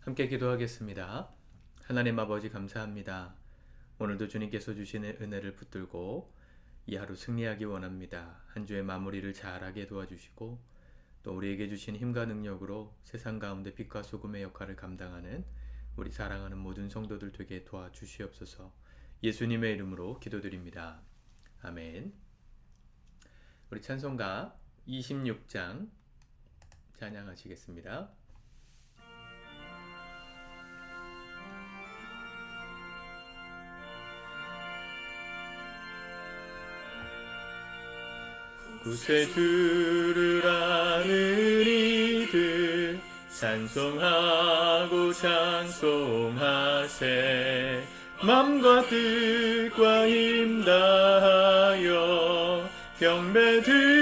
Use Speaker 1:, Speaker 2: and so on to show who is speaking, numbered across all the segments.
Speaker 1: 함께 기도하겠습니다. 하나님 아버지 감사합니다. 오늘도 주님께서 주시는 은혜를 붙들고 이 하루 승리하기 원합니다. 한 주의 마무리를 잘하게 도와주시고 또 우리에게 주신 힘과 능력으로 세상 가운데 빛과 소금의 역할을 감당하는 우리 사랑하는 모든 성도들 되게 도와주시옵소서. 예수님의 이름으로 기도드립니다. 아멘. 우리 찬송가 26장 찬양하시겠습니다. 구세주를 아는 이들 찬송하고 찬송하세. 맘과 뜻과 힘 다하여 경배드리세.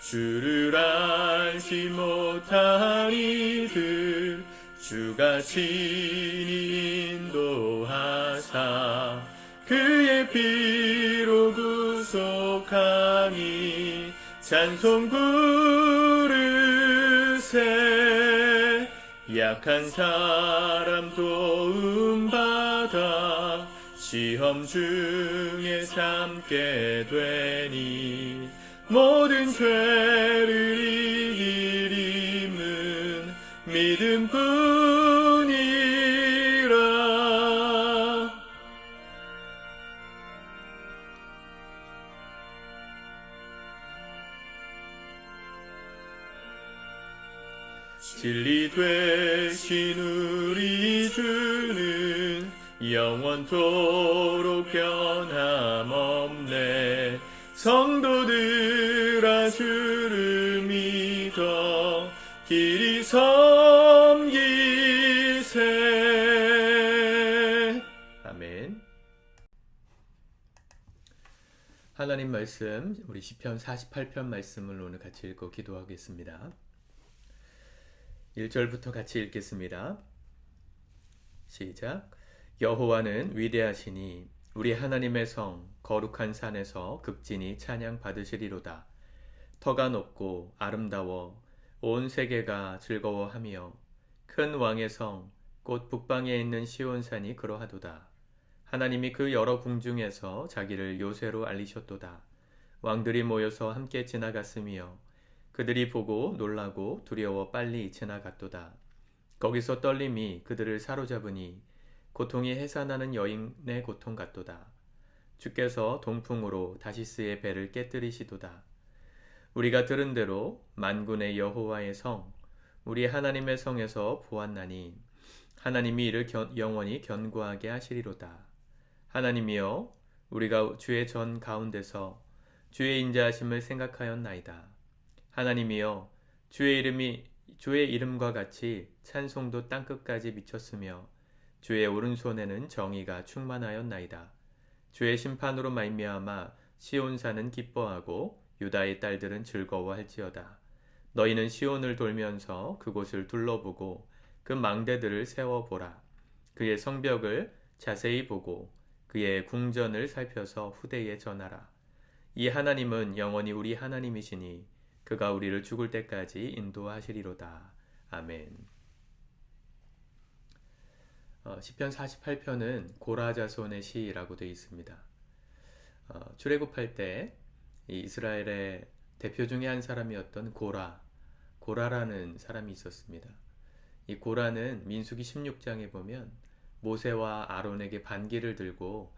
Speaker 1: 주를 알지 못한 이들 주가 친히 인도하사 그의 피로 구속하니 찬송 부르세. 약한 사람 도움받아 시험 중에 참게 되니 모든 죄를 이길 힘은 믿음뿐이라. 진리 되신 우리 주는 영원토록 변함없네. 성도들아 주를 믿어 길이 섬기세. 아멘. 하나님 말씀, 우리 시편 48편 말씀을 오늘 같이 읽고 기도하겠습니다. 1절부터 같이 읽겠습니다. 시작. 여호와는 위대하시니 우리 하나님의 성 거룩한 산에서 극진히 찬양 받으시리로다. 터가 높고 아름다워 온 세계가 즐거워하며 큰 왕의 성 곧 북방에 있는 시온산이 그러하도다. 하나님이 그 여러 궁중에서 자기를 요새로 알리셨도다. 왕들이 모여서 함께 지나갔으며 그들이 보고 놀라고 두려워 빨리 지나갔도다. 거기서 떨림이 그들을 사로잡으니 고통이 해산하는 여인의 고통 같도다. 주께서 동풍으로 다시스의 배를 깨뜨리시도다. 우리가 들은 대로 만군의 여호와의 성, 우리 하나님의 성에서 보았나니 하나님이 이를 영원히 견고하게 하시리로다. 하나님이여, 우리가 주의 전 가운데서 주의 인자하심을 생각하였나이다. 하나님이여, 주의 이름과 같이 찬송도 땅끝까지 미쳤으며 주의 오른손에는 정의가 충만하였나이다. 주의 심판으로 말미암아 시온산은 기뻐하고 유다의 딸들은 즐거워할지어다. 너희는 시온을 돌면서 그곳을 둘러보고 그 망대들을 세워보라. 그의 성벽을 자세히 보고 그의 궁전을 살펴서 후대에 전하라. 이 하나님은 영원히 우리 하나님이시니 그가 우리를 죽을 때까지 인도하시리로다. 아멘. 시편 48편은 고라 자손의 시라고 되어 있습니다. 출애굽할 때 이 이스라엘의 대표 중에 한 사람이었던 고라라는 사람이 있었습니다. 이 고라는 민수기 16장에 보면 모세와 아론에게 반기를 들고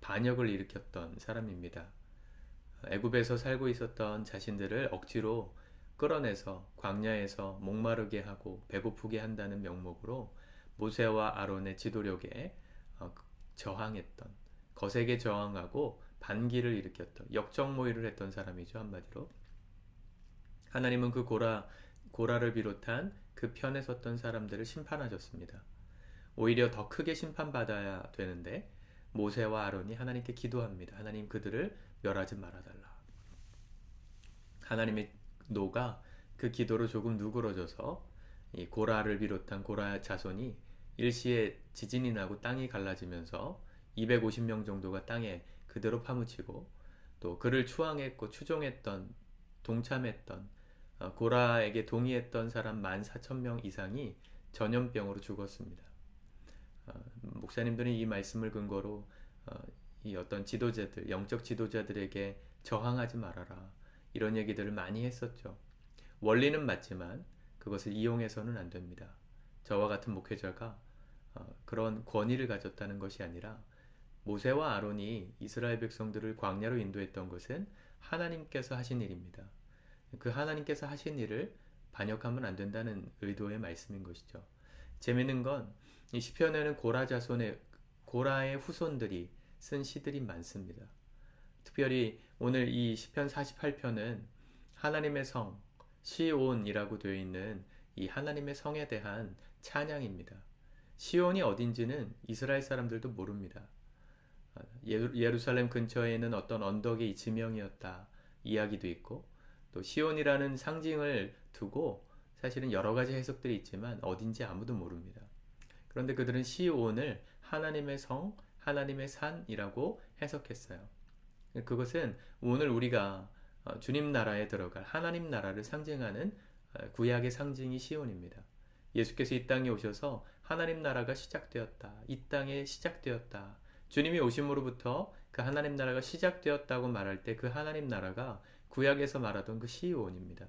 Speaker 1: 반역을 일으켰던 사람입니다. 애굽에서 살고 있었던 자신들을 억지로 끌어내서 광야에서 목마르게 하고 배고프게 한다는 명목으로 모세와 아론의 지도력에 저항했던, 거세게 저항하고 반기를 일으켰던, 역적모의를 했던 사람이죠, 한마디로. 하나님은 그 고라를 비롯한 그 편에 섰던 사람들을 심판하셨습니다. 오히려 더 크게 심판받아야 되는데 모세와 아론이 하나님께 기도합니다. 하나님, 그들을 멸하지 말아달라. 하나님의 노가 그 기도로 조금 누그러져서 이 고라를 비롯한 고라 자손이 일시에 지진이 나고 땅이 갈라지면서 250명 정도가 땅에 그대로 파묻히고, 또 그를 추앙했고 추종했던, 동참했던 고라에게 동의했던 사람 14,000명 이상이 전염병으로 죽었습니다. 목사님들은 이 말씀을 근거로 이 어떤 지도자들, 영적 지도자들에게 저항하지 말아라, 이런 얘기들을 많이 했었죠. 원리는 맞지만 그것을 이용해서는 안 됩니다. 저와 같은 목회자가 그런 권위를 가졌다는 것이 아니라, 모세와 아론이 이스라엘 백성들을 광야로 인도했던 것은 하나님께서 하신 일입니다. 그 하나님께서 하신 일을 반역하면 안 된다는 의도의 말씀인 것이죠. 재미있는 건 이 시편에는 고라의 후손들이 쓴 시들이 많습니다. 특별히 오늘 이 시편 48편은 하나님의 성 시온이라고 되어 있는 이 하나님의 성에 대한 찬양입니다. 시온이 어딘지는 이스라엘 사람들도 모릅니다. 예루살렘 근처에 있는 어떤 언덕의 지명이었다 이야기도 있고, 또 시온이라는 상징을 두고 사실은 여러 가지 해석들이 있지만 어딘지 아무도 모릅니다. 그런데 그들은 시온을 하나님의 성, 하나님의 산이라고 해석했어요. 그것은 오늘 우리가 주님 나라에 들어갈 하나님 나라를 상징하는 구약의 상징이 시온입니다. 예수께서 이 땅에 오셔서 하나님 나라가 시작되었다, 이 땅에 시작되었다, 주님이 오심으로부터 그 하나님 나라가 시작되었다고 말할 때 그 하나님 나라가 구약에서 말하던 그 시온입니다.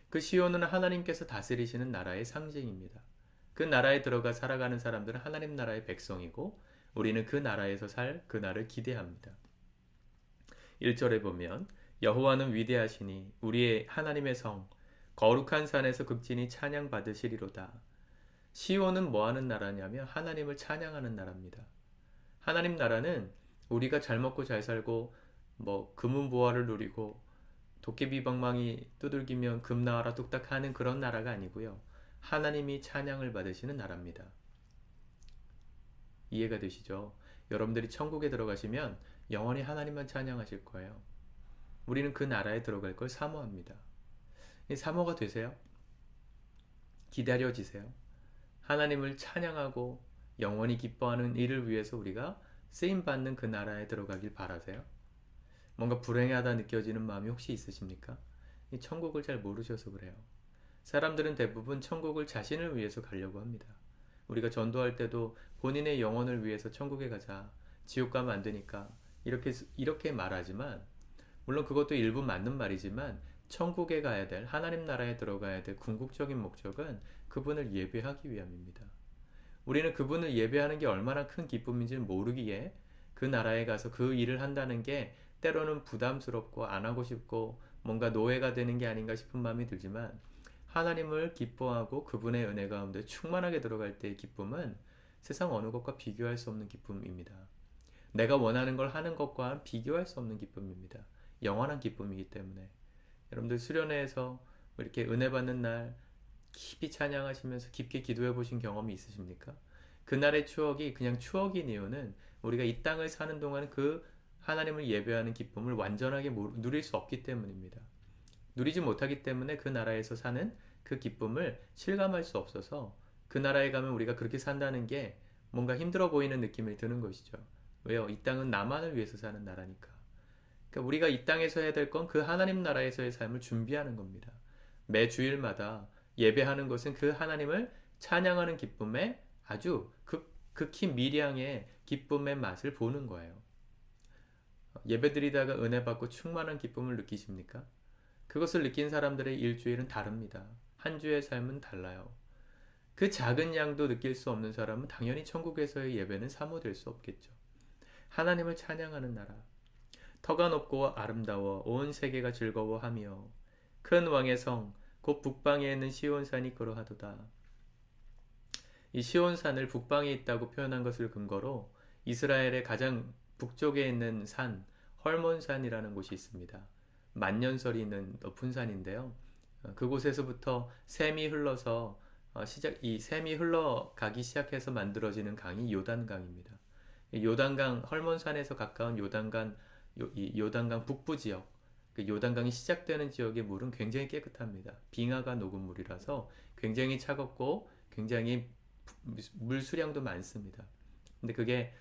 Speaker 1: 그 시온은 하나님께서 다스리시는 나라의 상징입니다. 그 나라에 들어가 살아가는 사람들은 하나님 나라의 백성이고, 우리는 그 나라에서 살 그날을 기대합니다. 1절에 보면 여호와는 위대하시니 우리의 하나님의 성 거룩한 산에서 극진히 찬양 받으시리로다. 시온은 뭐하는 나라냐면 하나님을 찬양하는 나라입니다. 하나님 나라는 우리가 잘 먹고 잘 살고 금은보화를 누리고 도깨비방망이 두들기면 금 나와라 뚝딱 하는 그런 나라가 아니고요. 하나님이 찬양을 받으시는 나라입니다. 이해가 되시죠? 여러분들이 천국에 들어가시면 영원히 하나님만 찬양하실 거예요. 우리는 그 나라에 들어갈 걸 사모합니다. 사모가 되세요? 기다려지세요? 하나님을 찬양하고 영원히 기뻐하는 일을 위해서 우리가 쓰임받는 그 나라에 들어가길 바라세요? 뭔가 불행하다 느껴지는 마음이 혹시 있으십니까? 이 천국을 잘 모르셔서 그래요. 사람들은 대부분 천국을 자신을 위해서 가려고 합니다. 우리가 전도할 때도 본인의 영혼을 위해서 천국에 가자, 지옥 가면 안 되니까 이렇게 말하지만, 물론 그것도 일부 맞는 말이지만 천국에 가야 될, 하나님 나라에 들어가야 될 궁극적인 목적은 그분을 예배하기 위함입니다. 우리는 그분을 예배하는 게 얼마나 큰 기쁨인지 모르기에 그 나라에 가서 그 일을 한다는 게 때로는 부담스럽고 안 하고 싶고 뭔가 노예가 되는 게 아닌가 싶은 마음이 들지만, 하나님을 기뻐하고 그분의 은혜 가운데 충만하게 들어갈 때의 기쁨은 세상 어느 것과 비교할 수 없는 기쁨입니다. 내가 원하는 걸 하는 것과는 비교할 수 없는 기쁨입니다. 영원한 기쁨이기 때문에. 여러분들 수련회에서 이렇게 은혜 받는 날 깊이 찬양하시면서 깊게 기도해 보신 경험이 있으십니까? 그날의 추억이 그냥 추억인 이유는 우리가 이 땅을 사는 동안 그 하나님을 예배하는 기쁨을 완전하게 누릴 수 없기 때문입니다. 누리지 못하기 때문에 그 나라에서 사는 그 기쁨을 실감할 수 없어서 그 나라에 가면 우리가 그렇게 산다는 게 뭔가 힘들어 보이는 느낌이 드는 것이죠. 왜요? 이 땅은 나만을 위해서 사는 나라니까. 그러니까 우리가 이 땅에서 해야 될 건 그 하나님 나라에서의 삶을 준비하는 겁니다. 매 주일마다 예배하는 것은 그 하나님을 찬양하는 기쁨에 아주 극히 미량의 기쁨의 맛을 보는 거예요. 예배드리다가 은혜 받고 충만한 기쁨을 느끼십니까? 그것을 느낀 사람들의 일주일은 다릅니다. 한 주의 삶은 달라요. 그 작은 양도 느낄 수 없는 사람은 당연히 천국에서의 예배는 사모될 수 없겠죠. 하나님을 찬양하는 나라, 터가 높고 아름다워 온 세계가 즐거워하며 큰 왕의 성 곧 북방에 있는 시온산이 그러하도다. 이 시온산을 북방에 있다고 표현한 것을 근거로 이스라엘의 가장 북쪽에 있는 산 헐몬산이라는 곳이 있습니다. 만년설이 있는 높은 산인데요. 그곳에서부터 샘이 흘러서 이 샘이 흘러가기 시작해서 만들어지는 강이 요단강입니다. 요단강 헐몬산에서 가까운 요단강 북부 지역, 그 요단강이 시작되는 지역의 물은 굉장히 깨끗합니다. 빙하가 녹은 물이라서 굉장히 차갑고 굉장히 물 수량도 많습니다. 근데 그게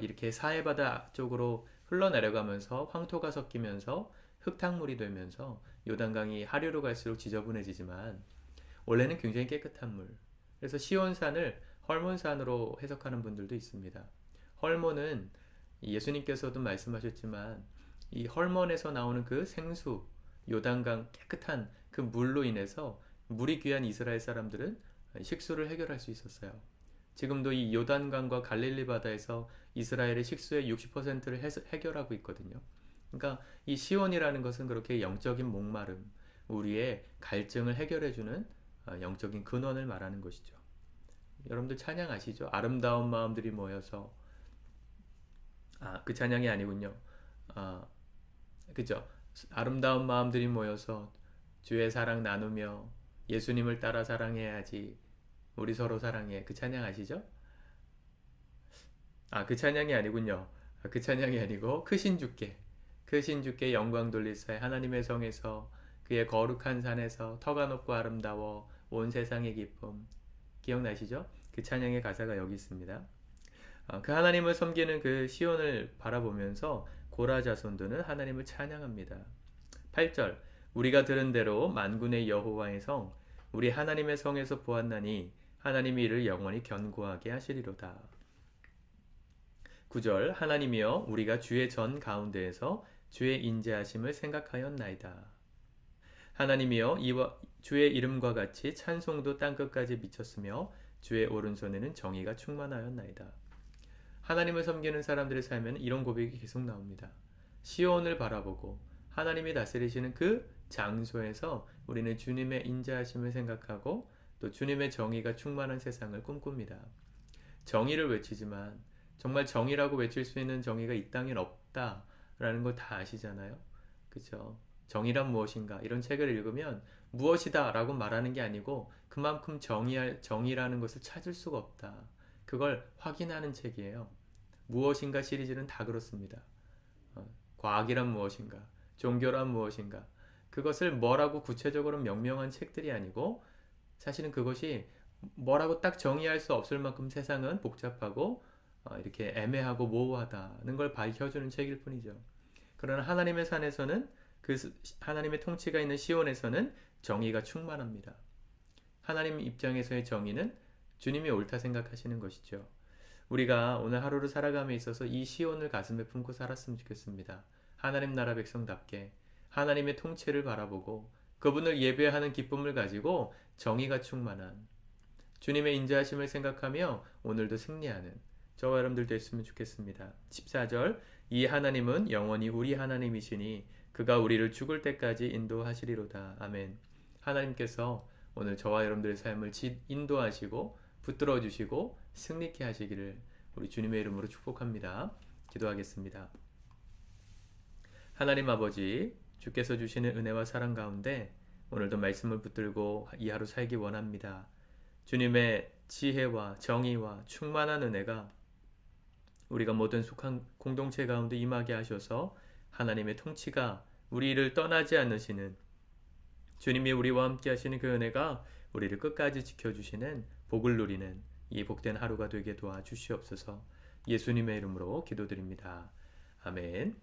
Speaker 1: 이렇게 사해바다 쪽으로 흘러내려가면서 황토가 섞이면서 흙탕물이 되면서 요단강이 하류로 갈수록 지저분해지지만 원래는 굉장히 깨끗한 물. 그래서 시온산을 헐몬산으로 해석하는 분들도 있습니다. 헐몬은 예수님께서도 말씀하셨지만 이 헐몬에서 나오는 그 생수, 요단강 깨끗한 그 물로 인해서 물이 귀한 이스라엘 사람들은 식수를 해결할 수 있었어요. 지금도 이 요단강과 갈릴리 바다에서 이스라엘의 식수의 60%를 해결하고 있거든요. 그러니까 이 시온이라는 것은 그렇게 영적인 목마름, 우리의 갈증을 해결해주는 영적인 근원을 말하는 것이죠. 여러분들 찬양 아시죠? 아름다운 마음들이 모여서 그 찬양이 아니군요. 그죠? 아름다운 마음들이 모여서 주의 사랑 나누며 예수님을 따라 사랑해야지. 우리 서로 사랑해. 그 찬양 아시죠? 그 찬양이 아니군요. 그 찬양이 아니고 크신 주께 영광 돌리사에 하나님의 성에서 그의 거룩한 산에서 터가 높고 아름다워 온 세상의 기쁨. 기억나시죠? 그 찬양의 가사가 여기 있습니다. 그 하나님을 섬기는 그 시온을 바라보면서 고라 자손들은 하나님을 찬양합니다. 8절 우리가 들은 대로 만군의 여호와의 성 우리 하나님의 성에서 보았나니 하나님이 이를 영원히 견고하게 하시리로다. 9절 하나님이여 우리가 주의 전 가운데에서 주의 인자하심을 생각하였나이다. 하나님이여 이와 주의 이름과 같이 찬송도 땅끝까지 미쳤으며 주의 오른손에는 정의가 충만하였나이다. 하나님을 섬기는 사람들의 삶에는 이런 고백이 계속 나옵니다. 시온을 바라보고 하나님이 다스리시는 그 장소에서 우리는 주님의 인자하심을 생각하고 또 주님의 정의가 충만한 세상을 꿈꿉니다. 정의를 외치지만 정말 정의라고 외칠 수 있는 정의가 이 땅엔 없다라는 걸 다 아시잖아요. 그죠? 정의란 무엇인가? 이런 책을 읽으면 무엇이다 라고 말하는 게 아니고 그만큼 정의라는 것을 찾을 수가 없다. 그걸 확인하는 책이에요. 무엇인가 시리즈는 다 그렇습니다. 과학이란 무엇인가? 종교란 무엇인가? 그것을 뭐라고 구체적으로 명명한 책들이 아니고 사실은 그것이 뭐라고 딱 정의할 수 없을 만큼 세상은 복잡하고 이렇게 애매하고 모호하다는 걸 밝혀주는 책일 뿐이죠. 그러나 하나님의 산에서는 그 하나님의 통치가 있는 시온에서는 정의가 충만합니다. 하나님 입장에서의 정의는 주님이 옳다 생각하시는 것이죠. 우리가 오늘 하루를 살아감에 있어서 이 시온을 가슴에 품고 살았으면 좋겠습니다. 하나님 나라 백성답게 하나님의 통치를 바라보고 그분을 예배하는 기쁨을 가지고 정의가 충만한 주님의 인자하심을 생각하며 오늘도 승리하는 저와 여러분들 됐으면 좋겠습니다. 14절 이 하나님은 영원히 우리 하나님이시니 그가 우리를 죽을 때까지 인도하시리로다. 아멘. 하나님께서 오늘 저와 여러분들의 삶을 인도하시고 붙들어 주시고 승리케 하시기를 우리 주님의 이름으로 축복합니다. 기도하겠습니다. 하나님 아버지, 주께서 주시는 은혜와 사랑 가운데 오늘도 말씀을 붙들고 이 하루 살기 원합니다. 주님의 지혜와 정의와 충만한 은혜가 우리가 모든 속한 공동체 가운데 임하게 하셔서 하나님의 통치가 우리를 떠나지 않으시는 주님이 우리와 함께 하시는 그 은혜가 우리를 끝까지 지켜주시는 복을 누리는 이 복된 하루가 되게 도와주시옵소서. 예수님의 이름으로 기도드립니다. 아멘.